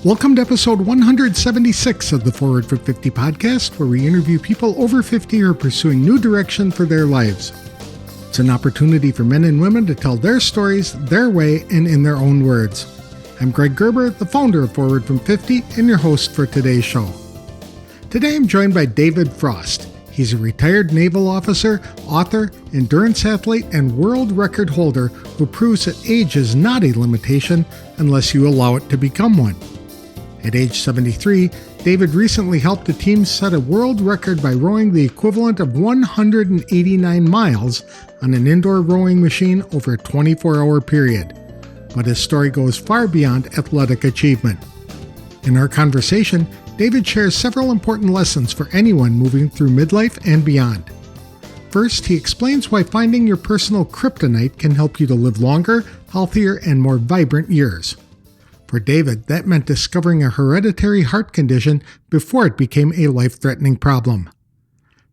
Welcome to episode 176 of the Forward for 50 podcast, where we interview people over 50 who are pursuing new direction for their lives. It's an opportunity for men and women to tell their stories their way and in their own words. I'm Greg Gerber, the founder of Forward from 50 and your host for today's show. Today I'm joined by David Frost. He's a retired naval officer, author, endurance athlete, and world record holder who proves that age is not a limitation unless you allow it to become one. At age 73, David recently helped a team set a world record by rowing the equivalent of 189 miles on an indoor rowing machine over a 24-hour period. But his story goes far beyond athletic achievement. In our conversation, David shares several important lessons for anyone moving through midlife and beyond. First, he explains why finding your personal kryptonite can help you to live longer, healthier, and more vibrant years. For David, that meant discovering a hereditary heart condition before it became a life-threatening problem.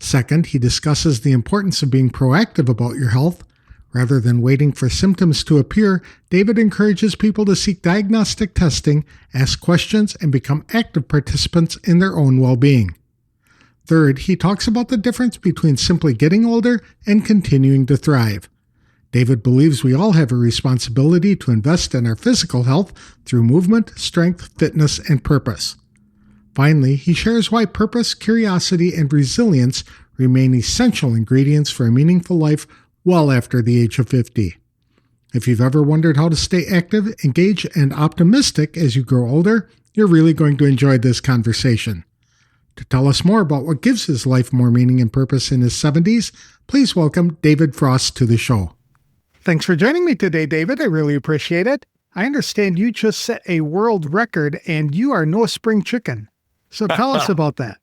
Second, he discusses the importance of being proactive about your health. Rather than waiting for symptoms to appear, David encourages people to seek diagnostic testing, ask questions, and become active participants in their own well-being. Third, he talks about the difference between simply getting older and continuing to thrive. David believes we all have a responsibility to invest in our physical health through movement, strength, fitness, and purpose. Finally, he shares why purpose, curiosity, and resilience remain essential ingredients for a meaningful life well after the age of 50. If you've ever wondered how to stay active, engaged, and optimistic as you grow older, you're really going to enjoy this conversation. To tell us more about what gives his life more meaning and purpose in his 70s, please welcome David Frost to the show. Thanks for joining me today, David. I really appreciate it. I understand you just set a world record and you are no spring chicken. So tell us about that.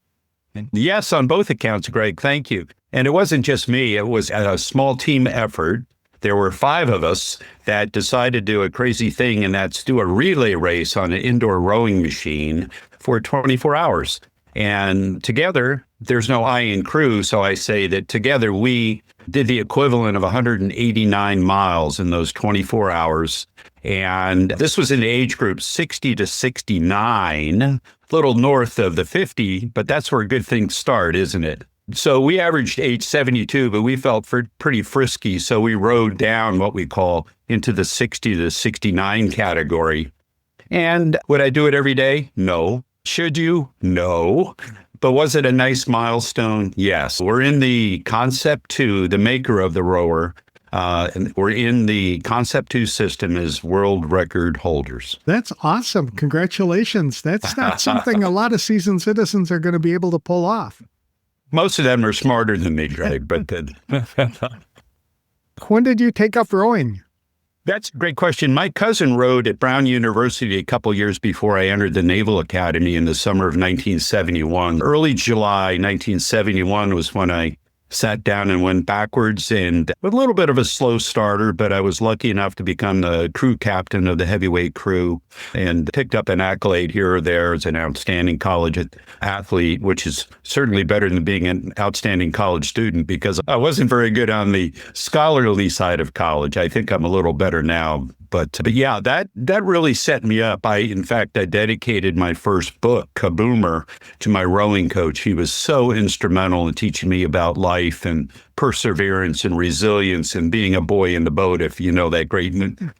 Yes, on both accounts, Greg. Thank you. And it wasn't just me. It was a small team effort. There were 5 of us that decided to do a crazy thing, and that's do a relay race on an indoor rowing machine for 24 hours. And together, there's no I in crew, so I say that together we did the equivalent of 189 miles in those 24 hours. And this was in the age group 60 to 69, a little north of the 50, but that's where good things start, isn't it? So we averaged age 72, but we felt pretty frisky, so we rode down what we call into the 60 to 69 category. And would I do it every day? No. Should you? No. But was it a nice milestone? Yes. We're in the Concept 2, the maker of the rower. And we're in the Concept 2 system as world record holders. That's awesome. Congratulations. That's not something a lot of seasoned citizens are going to be able to pull off. Most of them are smarter than me, Greg, but When did you take up rowing? That's a great question. My cousin rowed at Brown University a couple years before I entered the Naval Academy in the summer of 1971. Early July 1971 was when I sat down and went backwards, and a little bit of a slow starter, but I was lucky enough to become the crew captain of the heavyweight crew and picked up an accolade here or there as an outstanding college athlete, which is certainly better than being an outstanding college student because I wasn't very good on the scholarly side of college. I think I'm a little better now. But yeah, that really set me up. In fact, I dedicated my first book, Kaboomer, to my rowing coach. He was so instrumental in teaching me about life and perseverance and resilience and being a boy in the boat, if you know that great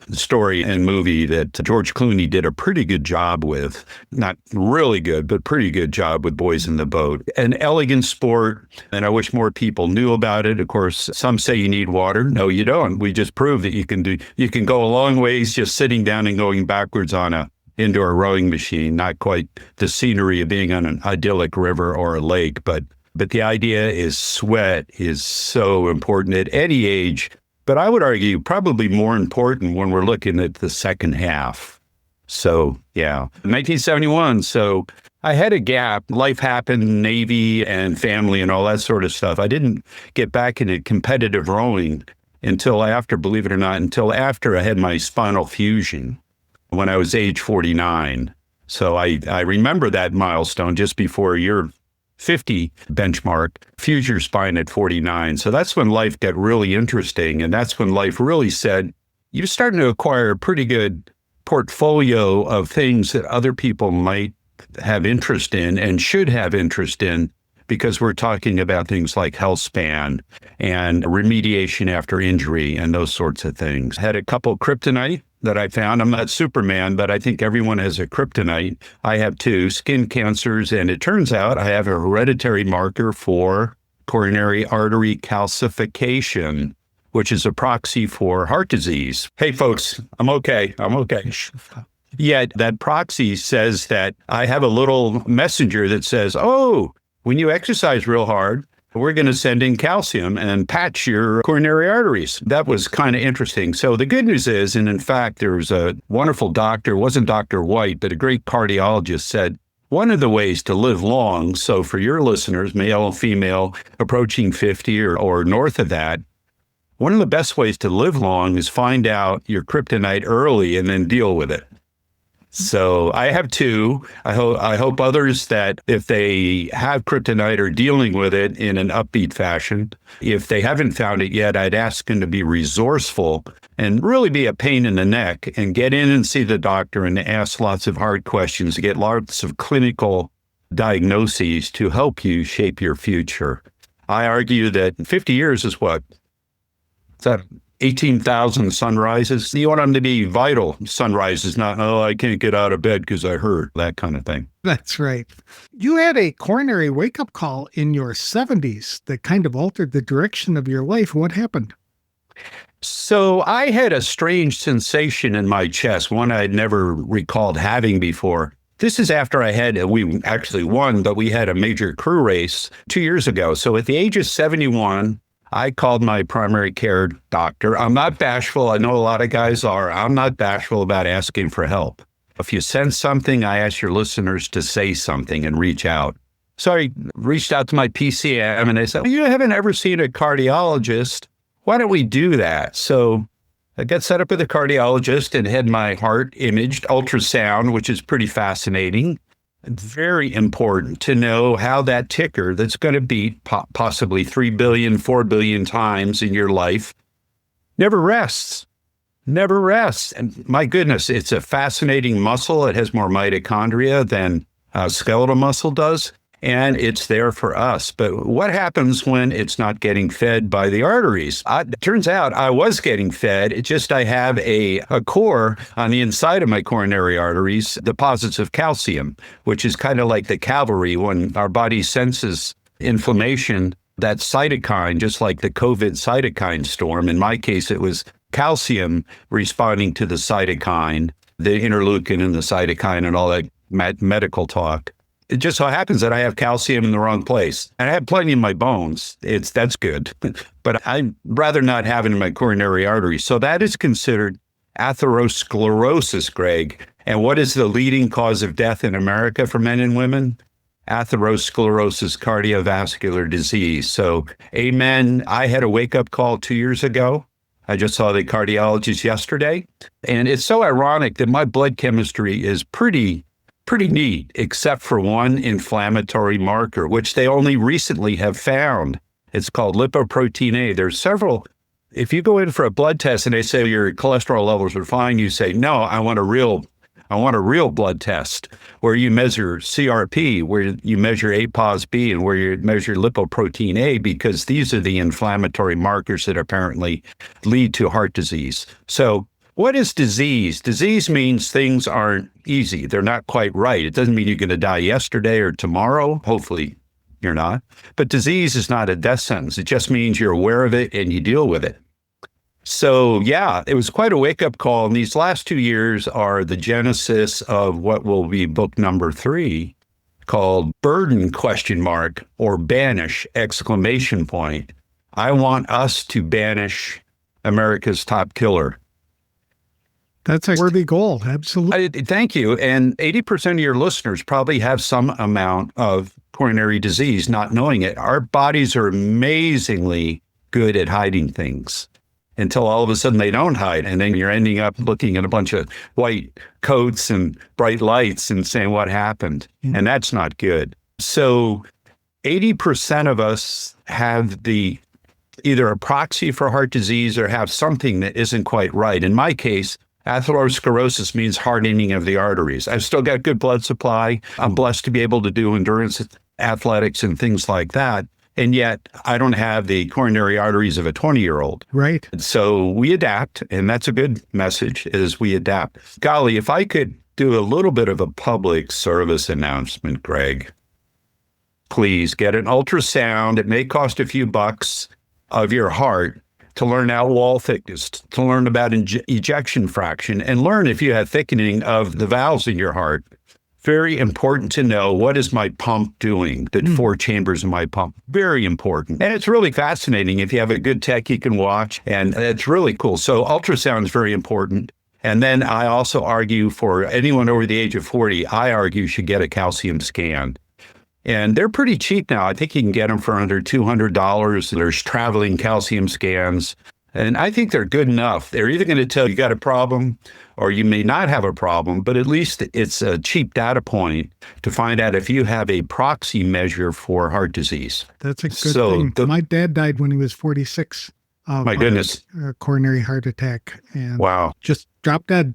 story and movie that George Clooney did a pretty good job with. Not really good, but pretty good job with Boys in the Boat. An elegant sport, and I wish more people knew about it. Of course, some say you need water. No, you don't. We just proved that you can go a long ways just sitting down and going backwards on a indoor rowing machine. Not quite the scenery of being on an idyllic river or a lake, but the idea is sweat is so important at any age, but I would argue probably more important when we're looking at the second half. So, yeah, 1971. So I had a gap. Life happened, Navy and family and all that sort of stuff. I didn't get back into competitive rowing until after, believe it or not, until after I had my spinal fusion when I was age 49. So I remember that milestone just before your 50 benchmark, fuse your spine at 49. So that's when life got really interesting. And that's when life really said, you're starting to acquire a pretty good portfolio of things that other people might have interest in and should have interest in, because we're talking about things like health span and remediation after injury and those sorts of things. Had a couple kryptonite that I found. I'm not Superman, but I think everyone has a kryptonite. I have two: skin cancers, and it turns out I have a hereditary marker for coronary artery calcification, which is a proxy for heart disease. Hey, folks, I'm okay. Yet that proxy says that I have a little messenger that says, oh, when you exercise real hard, we're going to send in calcium and patch your coronary arteries. That was kind of interesting. So the good news is, and in fact, there was a wonderful doctor, it wasn't Dr. White, but a great cardiologist said, one of the ways to live long, so for your listeners, male and female, approaching 50 or north of that, one of the best ways to live long is find out your kryptonite early and then deal with it. So I have two. I hope others that if they have kryptonite are dealing with it in an upbeat fashion. If they haven't found it yet, I'd ask them to be resourceful and really be a pain in the neck and get in and see the doctor and ask lots of hard questions, get lots of clinical diagnoses to help you shape your future. I argue that 50 years is what? Is that 18,000 sunrises? You want them to be vital sunrises, not, oh, I can't get out of bed because I hurt, that kind of thing. That's right. You had a coronary wake-up call in your 70s that kind of altered the direction of your life. What happened? So I had a strange sensation in my chest, one I'd never recalled having before. This is after we actually won, but we had a major crew race 2 years ago. So at the age of 71, I called my primary care doctor. I'm not bashful. I know a lot of guys are. I'm not bashful about asking for help. If you sense something, I ask your listeners to say something and reach out. So I reached out to my PCM and they said, you haven't ever seen a cardiologist. Why don't we do that? So I got set up with a cardiologist and had my heart imaged, ultrasound, which is pretty fascinating. Very important to know how that ticker that's going to beat possibly 3 billion, 4 billion times in your life never rests. And my goodness, it's a fascinating muscle. It has more mitochondria than skeletal muscle does. And it's there for us. But what happens when it's not getting fed by the arteries? It turns out I was getting fed. It's just I have a core on the inside of my coronary arteries, deposits of calcium, which is kind of like the cavalry when our body senses inflammation, that cytokine, just like the COVID cytokine storm. In my case, it was calcium responding to the cytokine, the interleukin and the cytokine and all that medical talk. It just so happens that I have calcium in the wrong place. And I have plenty in my bones. That's good. But I'd rather not have it in my coronary arteries. So that is considered atherosclerosis, Greg. And what is the leading cause of death in America for men and women? Atherosclerosis, cardiovascular disease. So amen. I had a wake-up call 2 years ago. I just saw the cardiologist yesterday. And it's so ironic that my blood chemistry is pretty neat, except for one inflammatory marker, which they only recently have found. It's called lipoprotein A. There's several. If you go in for a blood test and they say your cholesterol levels are fine, you say, no, I want a real blood test where you measure CRP, where you measure ApoB, and where you measure lipoprotein A, because these are the inflammatory markers that apparently lead to heart disease. So what is disease? Disease means things aren't easy. They're not quite right. It doesn't mean you're going to die yesterday or tomorrow. Hopefully you're not. But disease is not a death sentence. It just means you're aware of it and you deal with it. So yeah, it was quite a wake-up call. And these last 2 years are the genesis of what will be book number 3, called Burden ? Or Banish ! I want us to banish America's top killer. That's a worthy goal. Absolutely. Thank you. And 80% of your listeners probably have some amount of coronary disease, not knowing it. Our bodies are amazingly good at hiding things until all of a sudden they don't hide. And then you're ending up looking at a bunch of white coats and bright lights and saying, what happened? Mm-hmm. And that's not good. So 80% of us have either a proxy for heart disease or have something that isn't quite right. In my case, Atherosclerosis means hardening of the arteries. I've still got good blood supply. I'm blessed to be able to do endurance athletics and things like that. And yet I don't have the coronary arteries of a 20-year-old. Right. So we adapt, and that's a good message, is we adapt. Golly, if I could do a little bit of a public service announcement, Greg, please get an ultrasound. It may cost a few bucks of your heart to learn out wall thickness, to learn about ejection fraction, and learn if you have thickening of the valves in your heart. Very important to know, what is my pump doing, the 4 chambers of my pump. Very important. And it's really fascinating. If you have a good tech, you can watch, and it's really cool. So ultrasound is very important. And then I also argue for anyone over the age of 40, I argue should get a calcium scan. And they're pretty cheap now. I think you can get them for under $200. There's traveling calcium scans. And I think they're good enough. They're either going to tell you got a problem or you may not have a problem, but at least it's a cheap data point to find out if you have a proxy measure for heart disease. That's a good thing. My dad died when he was 46 of my goodness, a coronary heart attack. And wow. Just dropped dead.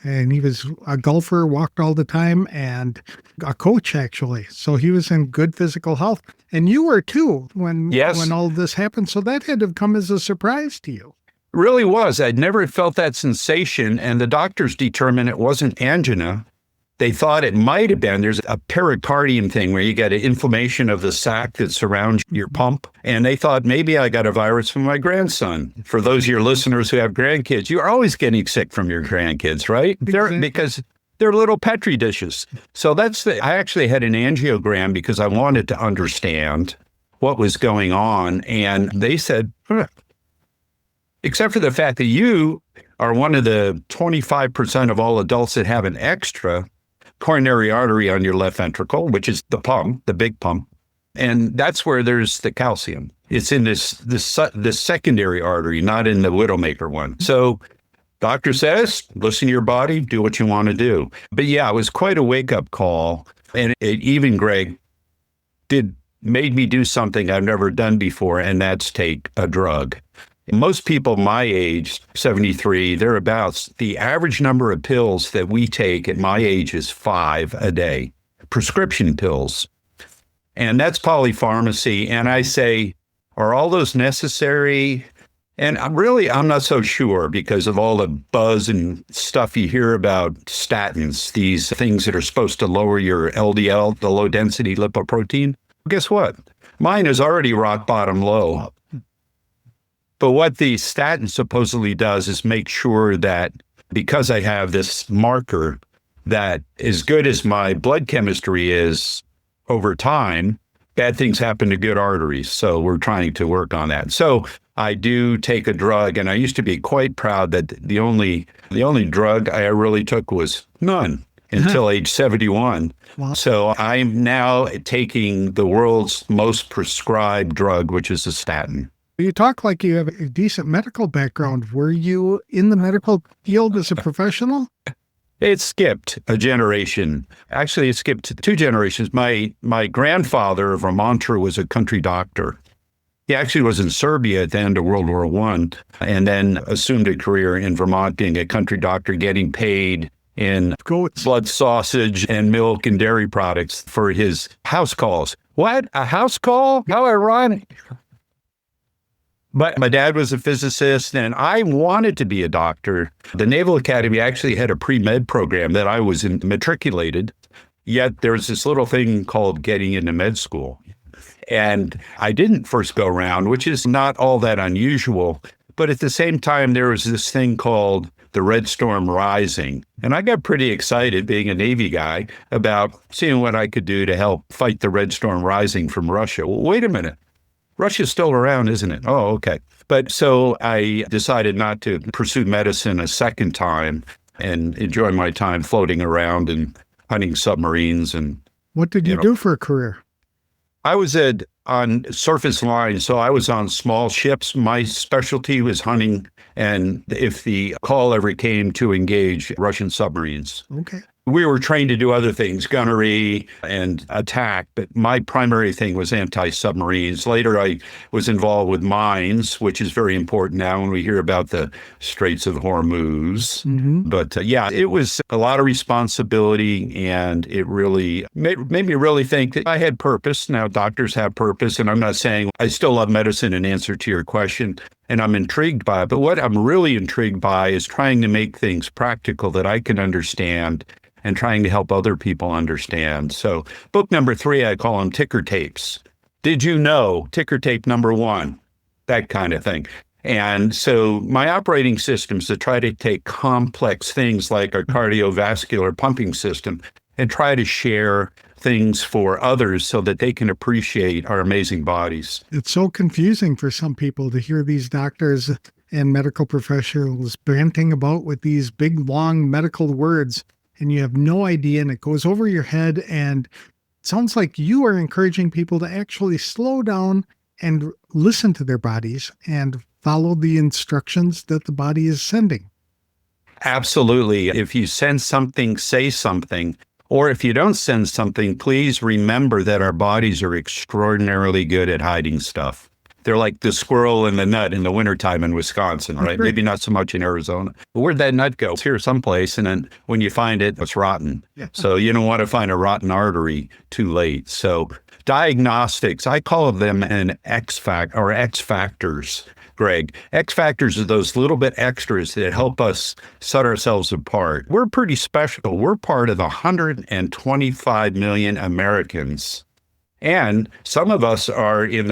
And he was a golfer, walked all the time, and a coach, actually. So he was in good physical health. And you were too when all this happened. So that had to have come as a surprise to you. Really was. I'd never felt that sensation. And the doctors determined it wasn't angina. They thought it might have been. There's a pericardium thing where you get an inflammation of the sac that surrounds your pump. And they thought maybe I got a virus from my grandson. For those of your listeners who have grandkids, you're always getting sick from your grandkids, right? Exactly. Because they're little Petri dishes. So I actually had an angiogram because I wanted to understand what was going on. And they said, except for the fact that you are one of the 25% of all adults that have an extra coronary artery on your left ventricle, which is the pump, the big pump. And that's where there's the calcium. It's in this secondary artery, not in the widowmaker one. So doctor says, listen to your body, do what you want to do. But yeah, it was quite a wake-up call. And it even, Greg, made me do something I've never done before, and that's take a drug. Most people my age, 73, thereabouts, the average number of pills that we take at my age is 5 a day, prescription pills. And that's polypharmacy. And I say, are all those necessary? And I'm not so sure because of all the buzz and stuff you hear about statins, these things that are supposed to lower your LDL, the low density lipoprotein. Guess what? Mine is already rock bottom low. But what the statin supposedly does is make sure that because I have this marker, that as good as my blood chemistry is over time, bad things happen to good arteries. So we're trying to work on that. So I do take a drug, and I used to be quite proud that the only drug I really took was none until age 71. Wow. So I'm now taking the world's most prescribed drug, which is a statin. You talk like you have a decent medical background. Were you in the medical field as a professional? It skipped a generation. Actually, it skipped 2 generations. My grandfather, a Vermonter, was a country doctor. He actually was in Serbia at the end of World War I, and then assumed a career in Vermont being a country doctor, getting paid in goats, blood sausage, and milk and dairy products for his house calls. What? A house call? How ironic. But my dad was a physicist, and I wanted to be a doctor. The Naval Academy actually had a pre-med program that I was matriculated, yet there's this little thing called getting into med school. And I didn't first go around, which is not all that unusual. But at the same time, there was this thing called the Red Storm Rising. And I got pretty excited, being a Navy guy, about seeing what I could do to help fight the Red Storm Rising from Russia. Well, wait a minute. Russia's still around, isn't it? Oh, okay. But so I decided not to pursue medicine a second time and enjoy my time floating around and hunting submarines. And what did you do for a career? I was on surface lines, so I was on small ships. My specialty was hunting, and if the call ever came to engage Russian submarines. Okay. We were trained to do other things, gunnery and attack, but my primary thing was anti-submarines. Later, I was involved with mines, which is very important now when we hear about the Straits of Hormuz. But yeah, it was a lot of responsibility, and it really made me really think that I had purpose. Now, doctors have purpose, and I'm not saying I still love medicine in answer to your question, and I'm intrigued by it. But what I'm really intrigued by is trying to make things practical that I can understand and trying to help other people understand. So book number 3, I call them ticker tapes. Did you know? Ticker tape number 1, that kind of thing. And so my operating systems to try to take complex things like our cardiovascular pumping system and try to share things for others so that they can appreciate our amazing bodies. It's so confusing for some people to hear these doctors and medical professionals ranting about with these big, long medical words, and you have no idea, and it goes over your head. And it sounds like you are encouraging people to actually slow down and listen to their bodies and follow the instructions that the body is sending. Absolutely. If you send something, say something. Or if you don't send something, please remember that our bodies are extraordinarily good at hiding stuff. They're like the squirrel and the nut in the wintertime in Wisconsin, right? Maybe not so much in Arizona. But where'd that nut go? It's here someplace, and then when you find it, it's rotten. Yeah. So you don't want to find a rotten artery too late. So diagnostics, I call them an X factors, Greg. X factors are those little bit extras that help us set ourselves apart. We're pretty special. We're part of the 125 million Americans. And some of us are in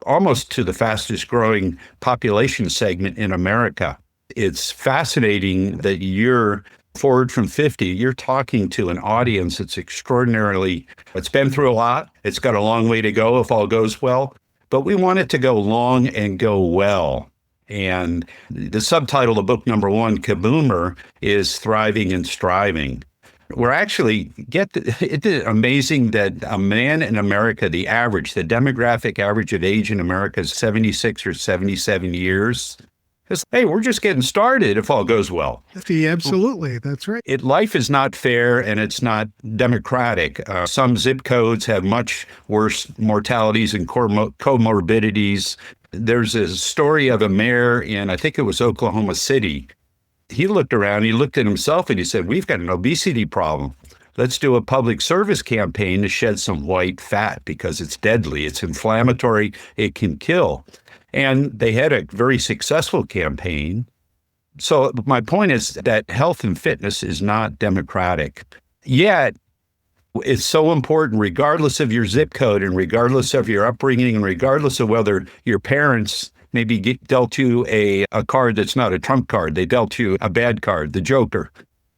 almost to the fastest growing population segment in America. It's fascinating that you're forward from 50, you're talking to an audience that's it's been through a lot. It's got a long way to go if all goes well, but we want it to go long and go well. And the subtitle of book number 1, Kaboomer, is Thriving and Striving. We're actually, it's amazing that a man in America, the demographic average of age in America is 76 or 77 years. Hey, we're just getting started if all goes well. Absolutely. That's right. Life is not fair, and it's not democratic. Some zip codes have much worse mortalities and comorbidities. There's a story of a mayor in, I think it was Oklahoma City. He looked around, he looked at himself, and he said, we've got an obesity problem. Let's do a public service campaign to shed some white fat because it's deadly, it's inflammatory, it can kill. And they had a very successful campaign. So my point is that health and fitness is not democratic. Yet, it's so important, regardless of your zip code and regardless of your upbringing and regardless of whether your parents maybe dealt you a card that's not a trump card. They dealt you a bad card, the Joker.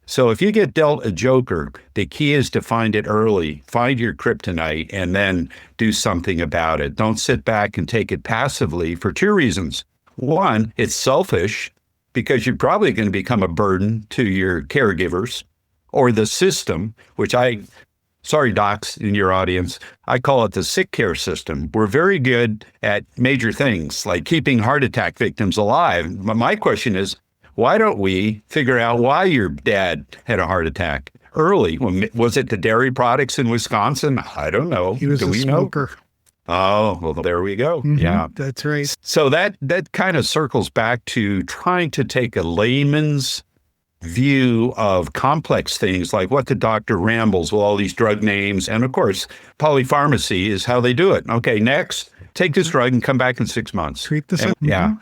So if you get dealt a Joker, the key is to find it early, find your kryptonite, and then do something about it. Don't sit back and take it passively for 2 reasons. 1, it's selfish because you're probably going to become a burden to your caregivers or the system, which sorry, docs in your audience, I call it the sick care system. We're very good at major things like keeping heart attack victims alive. My question is, why don't we figure out why your dad had a heart attack early? Was it the dairy products in Wisconsin? I don't know. He was a smoker. Oh, well, there we go. Yeah. That's right. So that kind of circles back to trying to take a layman's view of complex things like what the doctor rambles with all these drug names. And of course, polypharmacy is how they do it. Okay, next, take this drug and come back in 6 months. Treat the symptom. Yeah.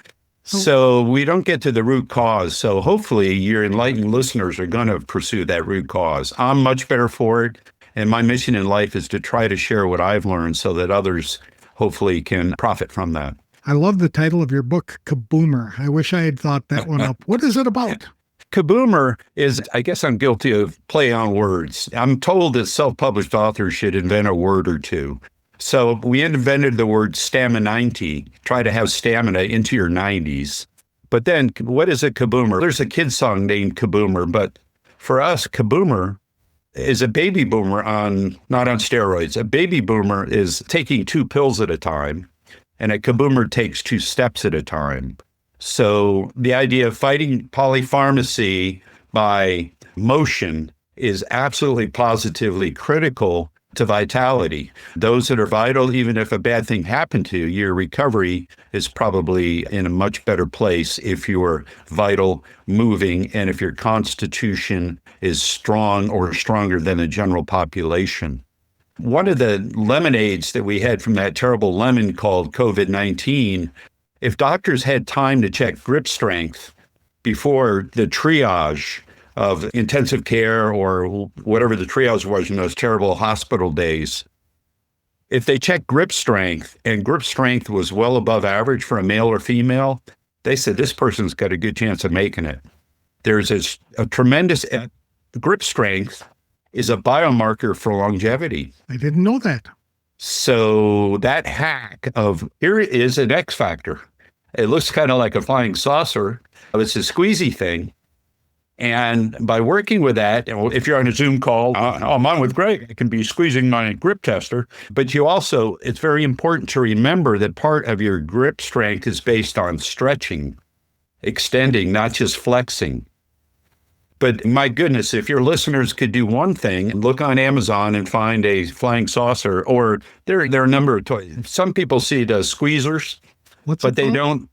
So we don't get to the root cause. So hopefully your enlightened listeners are going to pursue that root cause. I'm much better for it. And my mission in life is to try to share what I've learned so that others hopefully can profit from that. I love the title of your book, Kaboomer. I wish I had thought that one up. What is it about? Kaboomer is, I guess I'm guilty of play on words. I'm told that self-published authors should invent a word or two. So we invented the word staminity, try to have stamina into your 90s. But then what is a kaboomer? There's a kid song named Kaboomer, but for us, kaboomer is a baby boomer not on steroids. A baby boomer is taking 2 pills at a time, and a kaboomer takes 2 steps at a time. So the idea of fighting polypharmacy by motion is absolutely positively critical to vitality. Those that are vital, even if a bad thing happened to you, your recovery is probably in a much better place if you're vital, moving, and if your constitution is strong or stronger than the general population. One of the lemonades that we had from that terrible lemon called COVID-19, if doctors had time to check grip strength before the triage of intensive care or whatever the triage was in those terrible hospital days, if they checked grip strength and grip strength was well above average for a male or female, they said this person's got a good chance of making it. There's a tremendous grip strength is a biomarker for longevity. I didn't know that. So that hack of here is an X factor. It looks kind of like a flying saucer. It's a squeezy thing. And by working with that, if you're on a Zoom call, I'm on with Greg, I can be squeezing my grip tester. But it's very important to remember that part of your grip strength is based on stretching, extending, not just flexing. But my goodness, if your listeners could do one thing, look on Amazon and find a flying saucer, or there are a number of toys. Some people see it as squeezers, but they don't.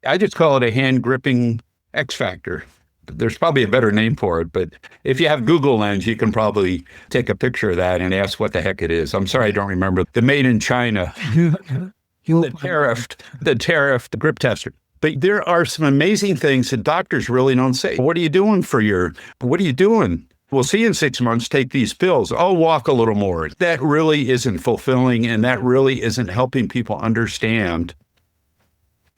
I just call it a hand gripping X Factor. There's probably a better name for it, but if you have Google Lens, you can probably take a picture of that and ask what the heck it is. I'm sorry, I don't remember. The made in China, the tariffed grip tester. But there are some amazing things that doctors really don't say. What are you doing what are you doing? We'll see you in 6 months, take these pills. Oh, walk a little more. That really isn't fulfilling, and that really isn't helping people understand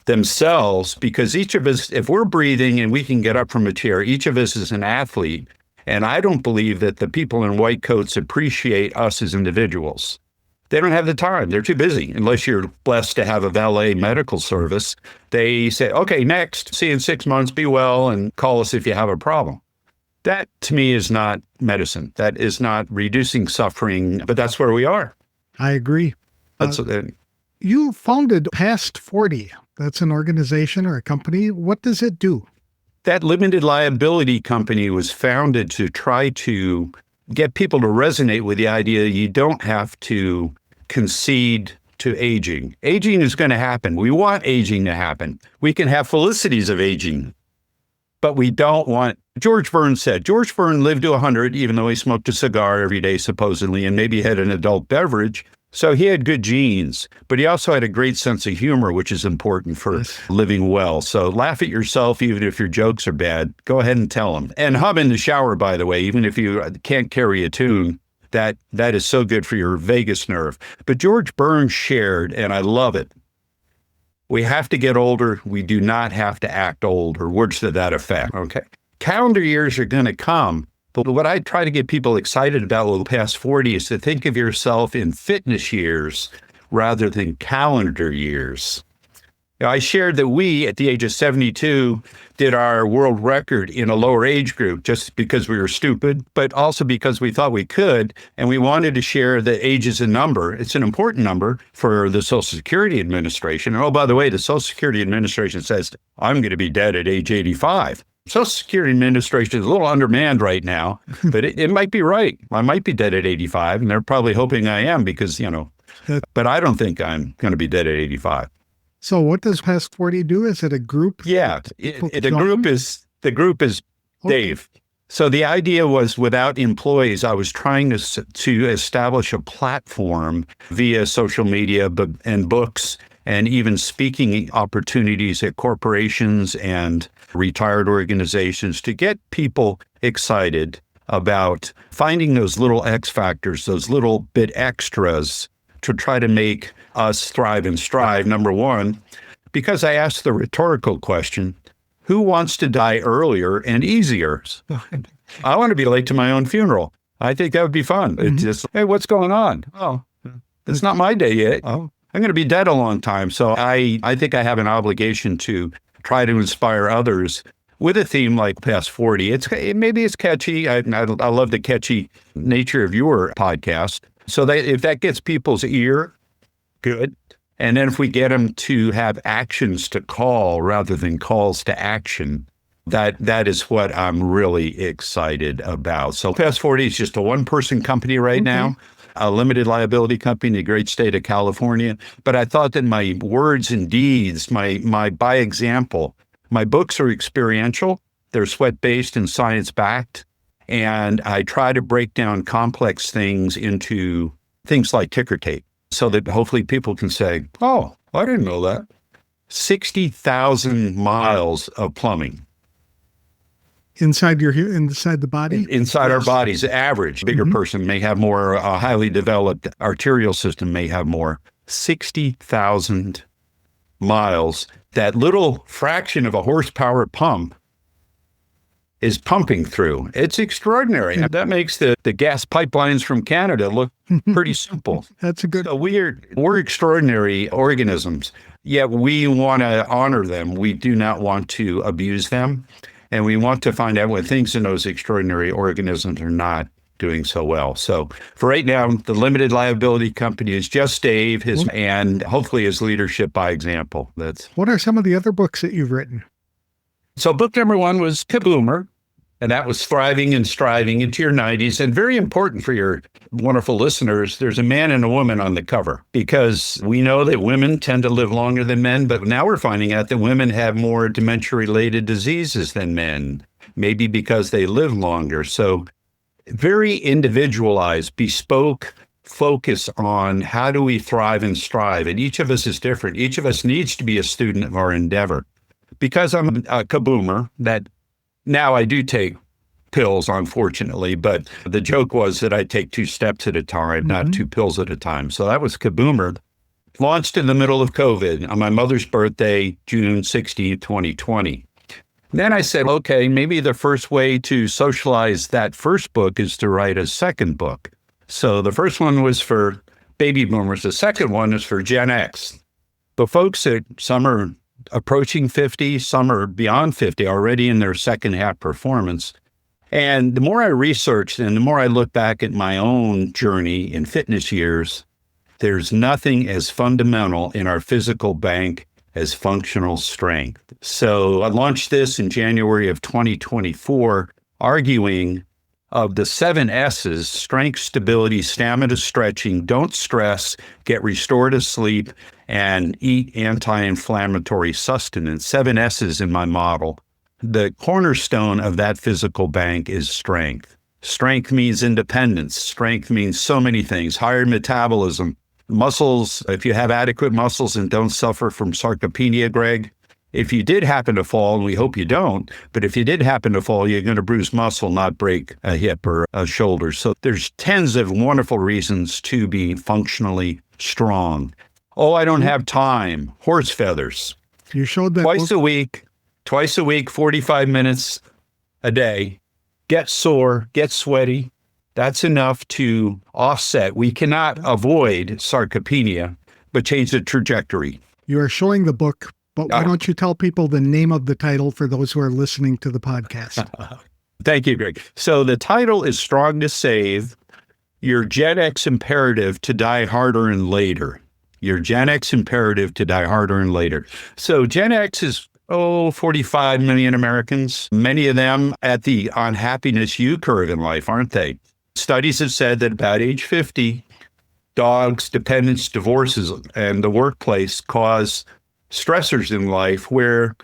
themselves, because each of us, if we're breathing and we can get up from a chair, each of us is an athlete. And I don't believe that the people in white coats appreciate us as individuals. They don't have the time. They're too busy. Unless you're blessed to have a valet medical service, they say, okay, next, see you in 6 months, be well, and call us if you have a problem. That, to me, is not medicine. That is not reducing suffering, but that's where we are. I agree. You founded Past 40. That's an organization or a company. What does it do? That limited liability company was founded to try to get people to resonate with the idea you don't have to concede to aging. Aging is going to happen. We want aging to happen. We can have felicities of aging, but we don't want. George Burns lived to 100, even though he smoked a cigar every day, supposedly, and maybe had an adult beverage. So he had good genes, but he also had a great sense of humor, which is important for living well. So laugh at yourself, even if your jokes are bad. Go ahead and tell them. And hum in the shower, by the way, even if you can't carry a tune. That is so good for your vagus nerve. But George Burns shared, and I love it, we have to get older. We do not have to act old, or words to that effect. Okay. Calendar years are going to come. But what I try to get people excited about with Past 40 is to think of yourself in fitness years rather than calendar years. I shared that we, at the age of 72, did our world record in a lower age group just because we were stupid, but also because we thought we could, and we wanted to share that age is a number. It's an important number for the Social Security Administration. And oh, by the way, the Social Security Administration says, I'm going to be dead at age 85. Social Security Administration is a little undermanned right now, but it might be right. I might be dead at 85, and they're probably hoping I am because, but I don't think I'm going to be dead at 85. So what does Past 40 do? Is it a group? Yeah, the group is Dave. So the idea was, without employees, I was trying to establish a platform via social media and books, and even speaking opportunities at corporations and retired organizations to get people excited about finding those little X factors, those little bit extras to try to make us thrive and strive. Number one, because I asked the rhetorical question, who wants to die earlier and easier? I want to be late to my own funeral. I think that would be fun. It's just, hey, what's going on? Oh, it's not my day yet. Oh, I'm going to be dead a long time. So I think I have an obligation to try to inspire others with a theme like Past 40. Maybe it's catchy. I love the catchy nature of your podcast. So if that gets people's ear, good. And then if we get them to have actions to call rather than calls to action, That is what I'm really excited about. So Fast 40 is just a one-person company right now, a limited liability company in the great state of California. But I thought that my words and deeds, my by example, my books are experiential. They're sweat-based and science-backed. And I try to break down complex things into things like ticker tape so that hopefully people can say, oh, I didn't know that. 60,000 miles of plumbing. Inside the body? Inside our bodies, average. Bigger person may have more, highly developed arterial system may have more. 60,000 miles. That little fraction of a horsepower pump is pumping through. It's extraordinary. And that makes the gas pipelines from Canada look pretty simple. That's a good... So we're extraordinary organisms, yet we want to honor them. We do not want to abuse them. And we want to find out when things in those extraordinary organisms are not doing so well. So for right now, the limited liability company is just Dave, and hopefully his leadership by example. What are some of the other books that you've written? So book number 1 was Kaboomer, and that was Thriving and Striving into Your 90s. And very important for your wonderful listeners, there's a man and a woman on the cover, because we know that women tend to live longer than men, but now we're finding out that women have more dementia-related diseases than men, maybe because they live longer. So very individualized, bespoke focus on how do we thrive and strive. And each of us is different. Each of us needs to be a student of our endeavor. Because I'm a kaboomer, that now I do take pills, unfortunately, but the joke was that I take 2 steps at a time, not 2 pills at a time. So that was Kaboomer. Launched in the middle of COVID on my mother's birthday, June 16, 2020. Then I said, okay, maybe the first way to socialize that first book is to write a second book. So the first one was for baby boomers. The second one is for Gen X. The folks that some are approaching 50, some are beyond 50, already in their second half performance. And the more I researched and the more I look back at my own journey in fitness years, there's nothing as fundamental in our physical bank as functional strength. So I launched this in January of 2024, arguing of the 7 S's: strength, stability, stamina, stretching, don't stress, get restorative sleep, and eat anti-inflammatory sustenance. 7 S's in my model. The cornerstone of that physical bank is strength. Strength means independence. Strength means so many things: higher metabolism, muscles. If you have adequate muscles and don't suffer from sarcopenia, Greg, if you did happen to fall, and we hope you don't, but if you did happen to fall, you're going to bruise muscle, not break a hip or a shoulder. So there's tens of wonderful reasons to be functionally strong. Oh, I don't have time. Horse feathers. You showed that twice a week, 45 minutes a day. Get sore, get sweaty. That's enough to offset. We cannot avoid sarcopenia, but change the trajectory. You are showing the book, but why don't you tell people the name of the title for those who are listening to the podcast? Thank you, Greg. So the title is Strong to Save, Your Gen X Imperative to Die Harder and Later. Your Gen X Imperative to Die Harder and Later. So Gen X is 45 million Americans, many of them at the unhappiness U curve in life, aren't they? Studies have said that about age 50, dogs, dependents, divorces, and the workplace cause stressors in life where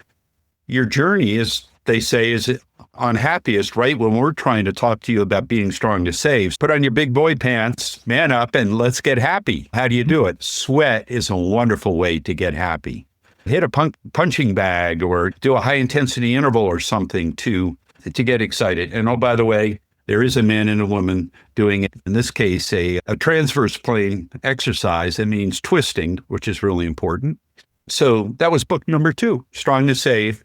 your journey is, they say, is unhappiest right when we're trying to talk to you about being strong to save. Put on your big boy pants, man up, and let's get happy. How do you do it? Sweat is a wonderful way to get happy. Hit a punching bag or do a high intensity interval or something to get excited. And oh, by the way, there is a man and a woman doing it. In this case, a transverse plane exercise. That means twisting, which is really important. So that was book number 2, Strong to Save,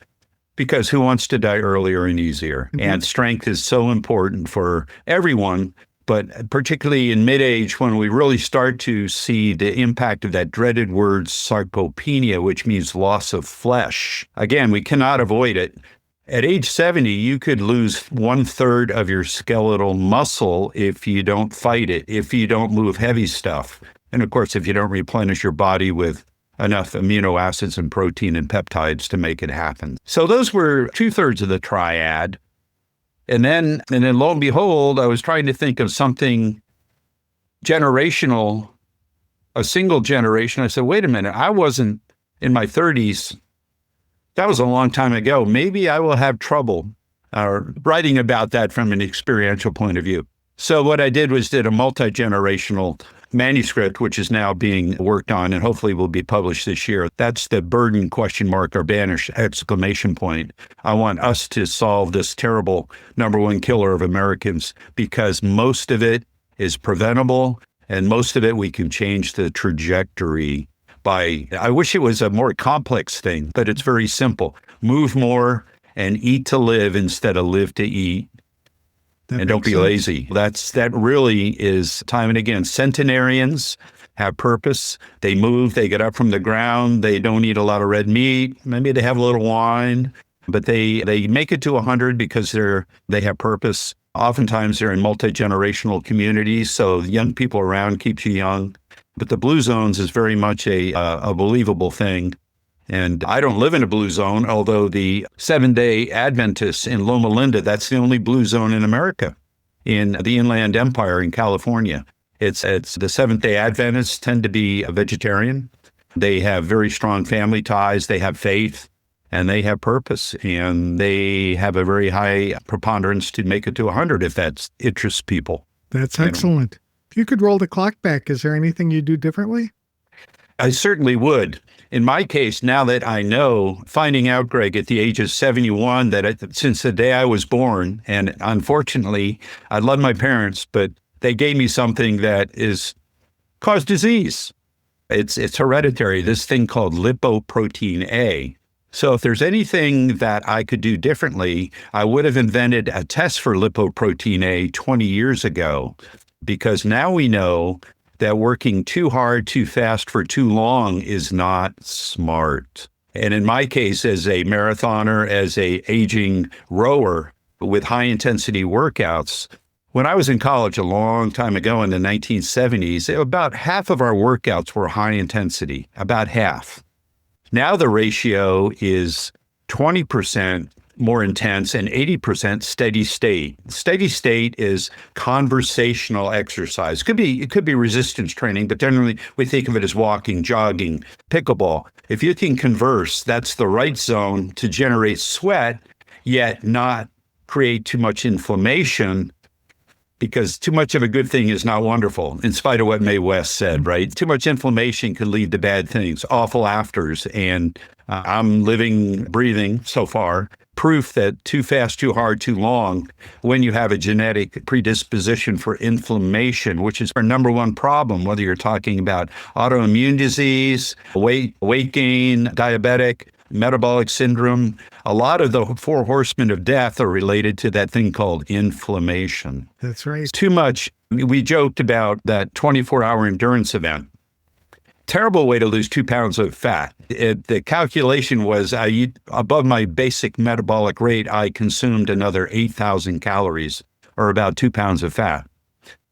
because who wants to die earlier and easier? Mm-hmm. And strength is so important for everyone, but particularly in mid-age when we really start to see the impact of that dreaded word sarcopenia, which means loss of flesh. Again, we cannot avoid it. At age 70, you could lose 1/3 of your skeletal muscle if you don't fight it, if you don't move heavy stuff. And of course, if you don't replenish your body with enough amino acids and protein and peptides to make it happen. So those were 2/3 of the triad. And then lo and behold, I was trying to think of something generational, a single generation. I said, wait a minute, I wasn't in my 30s. That was a long time ago. Maybe I will have trouble writing about that from an experiential point of view. So what I did was did a multi-generational manuscript, which is now being worked on and hopefully will be published this year. That's the burden ? Or banish ! I want us to solve this terrible #1 killer of Americans, because most of it is preventable and most of it we can change the trajectory by. I wish it was a more complex thing, but it's very simple. Move more and eat to live instead of live to eat. And don't be lazy. That really is time and again. Centenarians have purpose. They move, they get up from the ground. They don't eat a lot of red meat. Maybe they have a little wine, but they make it to 100 because they have purpose. Oftentimes they're in multi-generational communities, so young people around keeps you young. But the blue zones is very much a believable thing. And I don't live in a blue zone, although the Seventh-day Adventists in Loma Linda, that's the only blue zone in America, in the Inland Empire in California. It's the Seventh-day Adventists tend to be a vegetarian. They have very strong family ties. They have faith and they have purpose, and they have a very high preponderance to make it to 100 if that interests people. That's excellent. If you could roll the clock back, is there anything you do differently? I certainly would. In my case, now that I know, finding out, Greg, at the age of 71, that since the day I was born, and unfortunately, I love my parents, but they gave me something that caused disease. It's hereditary, this thing called lipoprotein A. So if there's anything that I could do differently, I would have invented a test for lipoprotein A 20 years ago, because now we know that working too hard, too fast for too long is not smart. And in my case, as a marathoner, as a aging rower with high intensity workouts, when I was in college a long time ago in the 1970s, about half of our workouts were high intensity, about half. Now the ratio is 20% more intense and 80% steady state. Steady state is conversational exercise. It could be resistance training, but generally we think of it as walking, jogging, pickleball. If you can converse, that's the right zone to generate sweat, yet not create too much inflammation, because too much of a good thing is not wonderful, in spite of what Mae West said, right? Too much inflammation can lead to bad things, awful afters. And I'm living, breathing so far, proof that too fast, too hard, too long, when you have a genetic predisposition for inflammation, which is our #1 problem, whether you're talking about autoimmune disease, weight gain, diabetic, metabolic syndrome, a lot of the 4 horsemen of death are related to that thing called inflammation. That's right. Too much. We joked about that 24-hour endurance event. Terrible way to lose 2 pounds of fat. The calculation was above my basic metabolic rate, I consumed another 8,000 calories, or about 2 pounds of fat.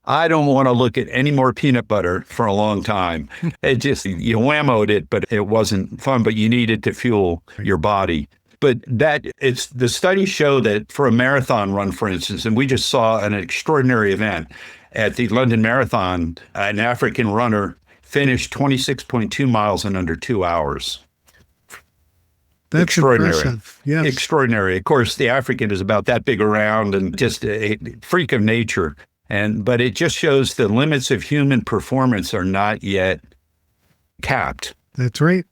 I don't want to look at any more peanut butter for a long time. You whammoed it, but it wasn't fun, but you needed to fuel your body. But the studies show that for a marathon run, for instance, and we just saw an extraordinary event at the London Marathon, an African runner finished 26.2 miles in under 2 hours. That's extraordinary. Impressive. Yes. Extraordinary. Of course, the African is about that big around and just a freak of nature. But it just shows the limits of human performance are not yet capped. That's right.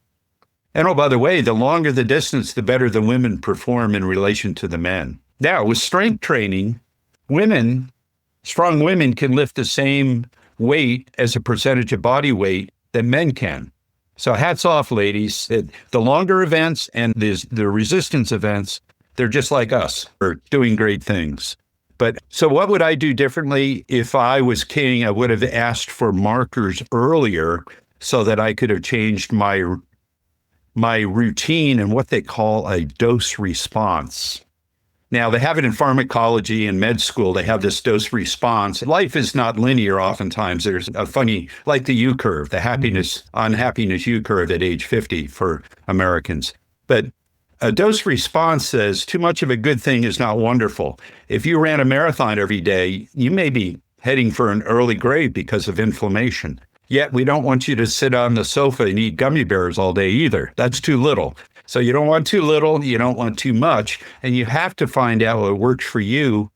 And oh, by the way, the longer the distance, the better the women perform in relation to the men. Now, with strength training, strong women can lift the same weight as a percentage of body weight that men can. So hats off, ladies. The longer events and the resistance events, they're just like us. They're doing great things. But so what would I do differently? If I was king, I would have asked for markers earlier so that I could have changed my routine and what they call a dose response. Now, they have it in pharmacology and med school. They have this dose response. Life is not linear oftentimes. There's a funny, like the U curve, the unhappiness U curve at age 50 for Americans. But a dose response says too much of a good thing is not wonderful. If you ran a marathon every day, you may be heading for an early grave because of inflammation. Yet we don't want you to sit on the sofa and eat gummy bears all day either. That's too little. So you don't want too little, you don't want too much, and you have to find out what works for you.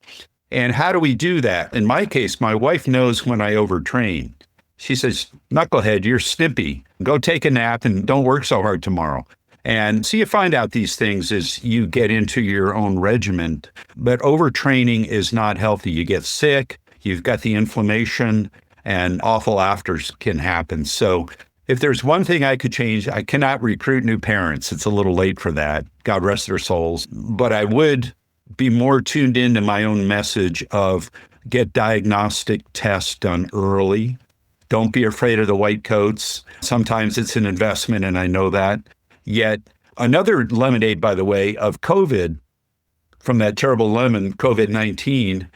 And how do we do that? In my case, my wife knows when I overtrain. She says, knucklehead, you're snippy. Go take a nap and don't work so hard tomorrow. And so you find out these things as you get into your own regimen. But overtraining is not healthy. You get sick, you've got the inflammation, and awful afters can happen. So if there's one thing I could change, I cannot recruit new parents. It's a little late for that. God rest their souls. But I would be more tuned into my own message of get diagnostic tests done early. Don't be afraid of the white coats. Sometimes it's an investment, and I know that. Yet another lemonade, by the way, of COVID, from that terrible lemon, COVID-19,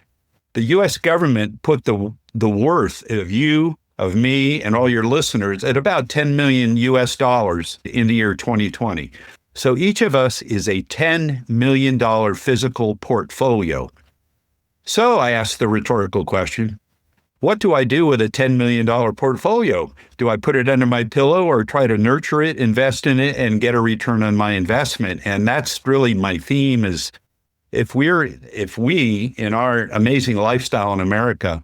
the U.S. government put the worth of you, of me, and all your listeners at about $10 million US in the year 2020. So each of us is a $10 million physical portfolio. So I asked the rhetorical question, what do I do with a $10 million portfolio? Do I put it under my pillow or try to nurture it, invest in it, and get a return on my investment? And that's really my theme is if we, in our amazing lifestyle in America,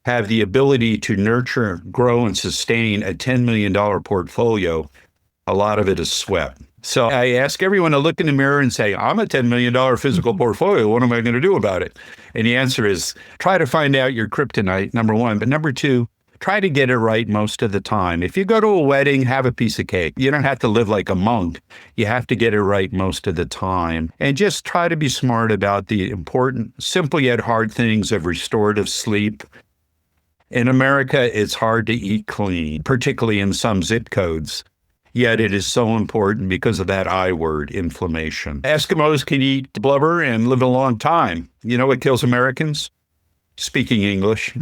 have the ability to nurture, grow, and sustain a $10 million portfolio, a lot of it is sweat. So I ask everyone to look in the mirror and say, I'm a $10 million physical portfolio. What am I going to do about it? And the answer is try to find out your kryptonite, number one. But number two, try to get it right most of the time. If you go to a wedding, have a piece of cake. You don't have to live like a monk. You have to get it right most of the time. And just try to be smart about the important, simple yet hard things of restorative sleep. In America, it's hard to eat clean, particularly in some zip codes. Yet it is so important because of that I word, inflammation. Eskimos can eat blubber and live a long time. You know what kills Americans? Speaking English.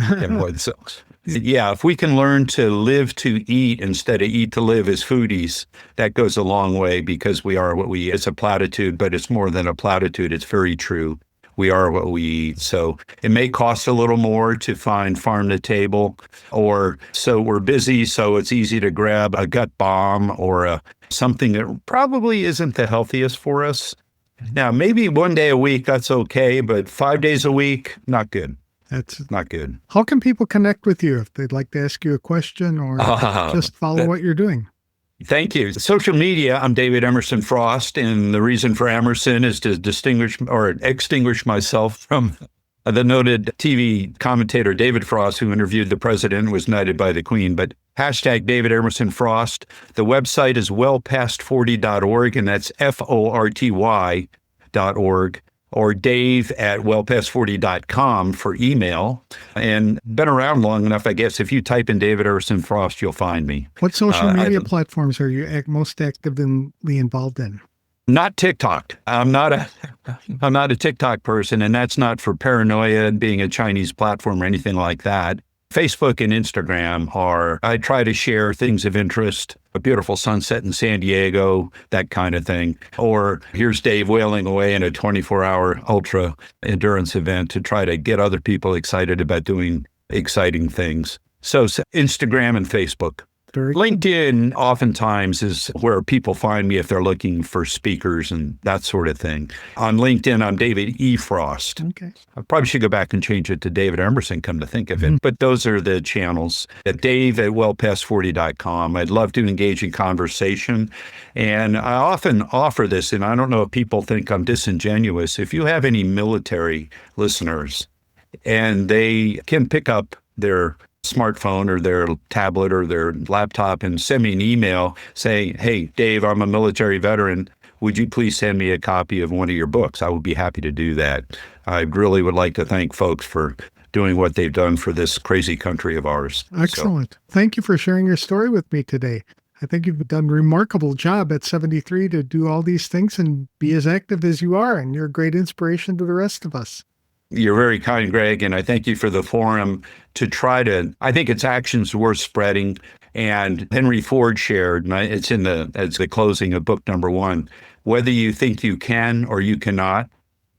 Yeah, if we can learn to live to eat instead of eat to live as foodies, that goes a long way because we are what we eat. It's a platitude, but it's more than a platitude. It's very true. We are what we eat. So it may cost a little more to find farm to table, or so we're busy, so it's easy to grab a gut bomb or something that probably isn't the healthiest for us. Now, maybe one day a week, that's okay, but 5 days a week, not good. That's not good. How can people connect with you if they'd like to ask you a question or just follow what you're doing? Thank you. Social media, I'm David Emerson Frost, and the reason for Emerson is to distinguish or extinguish myself from the noted TV commentator David Frost, who interviewed the president and was knighted by the Queen. But hashtag David Emerson Frost. The website is wellpast40.org, and that's FORTY.org. Or Dave at wellpast40.com for email. And been around long enough, I guess, if you type in David Emerson Frost, you'll find me. What social media platforms are you most actively involved in? Not TikTok. I'm not a TikTok person, and that's not for paranoia and being a Chinese platform or anything like that. Facebook and Instagram I try to share things of interest, a beautiful sunset in San Diego, that kind of thing. Or here's Dave wailing away in a 24-hour ultra endurance event to try to get other people excited about doing exciting things. So Instagram and Facebook. LinkedIn oftentimes is where people find me if they're looking for speakers and that sort of thing. On LinkedIn, I'm David E. Frost. Okay. I probably should go back and change it to David Emerson, come to think of it. But those are the channels. Dave at wellpast40.com. I'd love to engage in conversation. And I often offer this, and I don't know if people think I'm disingenuous. If you have any military listeners and they can pick up their smartphone or their tablet or their laptop and send me an email saying, hey, Dave, I'm a military veteran. Would you please send me a copy of one of your books? I would be happy to do that. I really would like to thank folks for doing what they've done for this crazy country of ours. Excellent. Thank you for sharing your story with me today. I think you've done a remarkable job at 73 to do all these things and be as active as you are, and you're a great inspiration to the rest of us. You're very kind, Greg, and I thank you for the forum to try to, I think it's actions worth spreading. And Henry Ford shared, and it's as the closing of book number 1, whether you think you can or you cannot,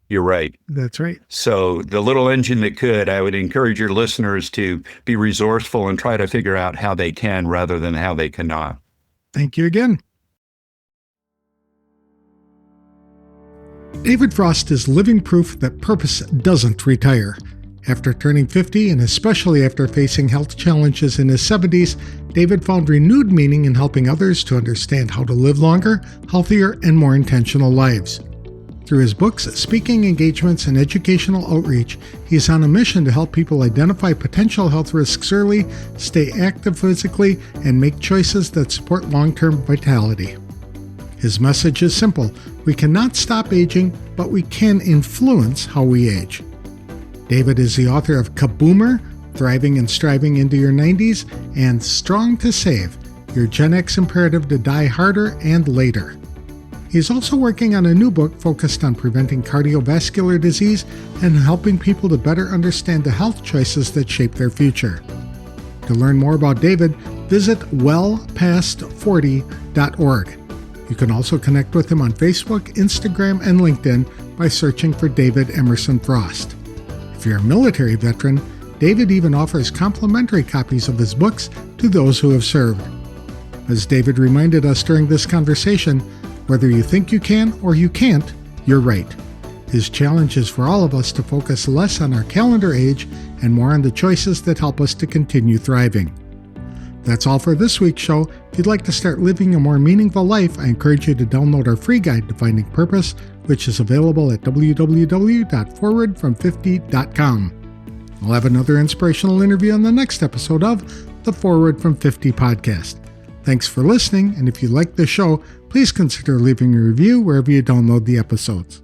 you're right. That's right. So the little engine that could, I would encourage your listeners to be resourceful and try to figure out how they can rather than how they cannot. Thank you again. David Frost is living proof that purpose doesn't retire. After turning 50, and especially after facing health challenges in his 70s, David found renewed meaning in helping others to understand how to live longer, healthier, and more intentional lives. Through his books, speaking engagements, and educational outreach, he is on a mission to help people identify potential health risks early, stay active physically, and make choices that support long-term vitality. His message is simple: we cannot stop aging, but we can influence how we age. David is the author of Kaboomer, Thriving and Striving into Your 90s, and Strong to Save, Your Gen X Imperative to Die Harder and Later. He's also working on a new book focused on preventing cardiovascular disease and helping people to better understand the health choices that shape their future. To learn more about David, visit wellpast40.org. You can also connect with him on Facebook, Instagram, and LinkedIn by searching for David Emerson Frost. If you're a military veteran, David even offers complimentary copies of his books to those who have served. As David reminded us during this conversation, whether you think you can or you can't, you're right. His challenge is for all of us to focus less on our calendar age and more on the choices that help us to continue thriving. That's all for this week's show. If you'd like to start living a more meaningful life, I encourage you to download our free guide to finding purpose, which is available at www.forwardfrom50.com. We'll have another inspirational interview on the next episode of the Forward from 50 podcast. Thanks for listening, and if you like the show, please consider leaving a review wherever you download the episodes.